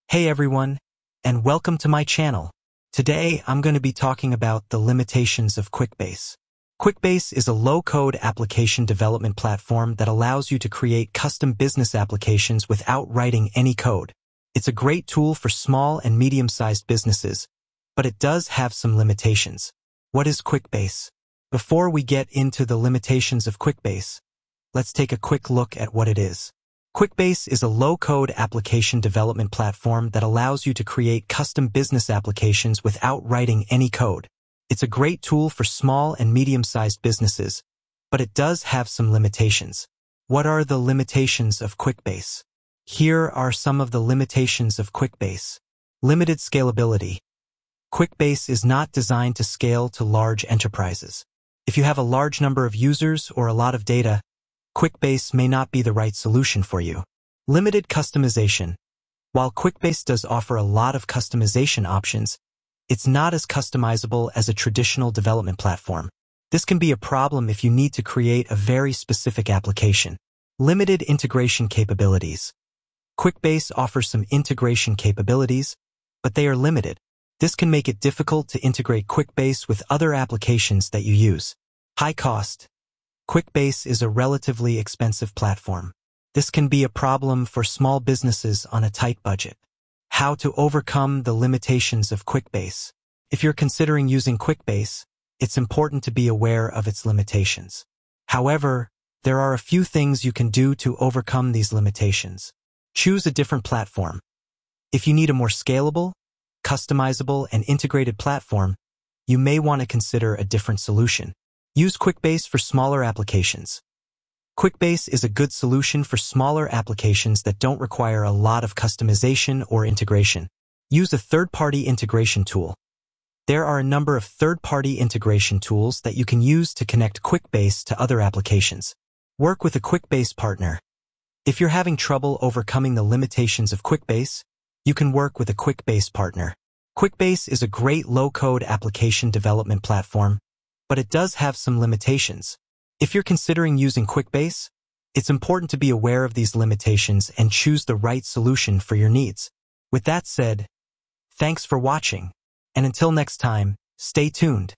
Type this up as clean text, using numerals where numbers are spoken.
Hey everyone, and welcome to my channel. Today, I'm going to be talking about the limitations of Quickbase. Quickbase is a low-code application development platform that allows you to create custom business applications without writing any code. It's a great tool for small and medium-sized businesses, but it does have some limitations. What is Quickbase? Before we get into the limitations of Quickbase, let's take a quick look at what it is. Quickbase is a low-code application development platform that allows you to create custom business applications without writing any code. It's a great tool for small and medium-sized businesses, but it does have some limitations. What are the limitations of Quickbase? Here are some of the limitations of Quickbase. Limited scalability. Quickbase is not designed to scale to large enterprises. If you have a large number of users or a lot of data, Quickbase may not be the right solution for you. Limited customization. While Quickbase does offer a lot of customization options, it's not as customizable as a traditional development platform. This can be a problem if you need to create a very specific application. Limited integration capabilities. Quickbase offers some integration capabilities, but they are limited. This can make it difficult to integrate Quickbase with other applications that you use. High cost. Quickbase is a relatively expensive platform. This can be a problem for small businesses on a tight budget. How to overcome the limitations of Quickbase. If you're considering using Quickbase, it's important to be aware of its limitations. However, there are a few things you can do to overcome these limitations. Choose a different platform. If you need a more scalable, customizable, and integrated platform, you may want to consider a different solution. Use Quickbase for smaller applications. Quickbase is a good solution for smaller applications that don't require a lot of customization or integration. Use a third-party integration tool. There are a number of third-party integration tools that you can use to connect Quickbase to other applications. Work with a Quickbase partner. If you're having trouble overcoming the limitations of Quickbase, you can work with a Quickbase partner. Quickbase is a great low-code application development platform, but it does have some limitations. If you're considering using Quickbase, it's important to be aware of these limitations and choose the right solution for your needs. With that said, thanks for watching, and until next time, stay tuned.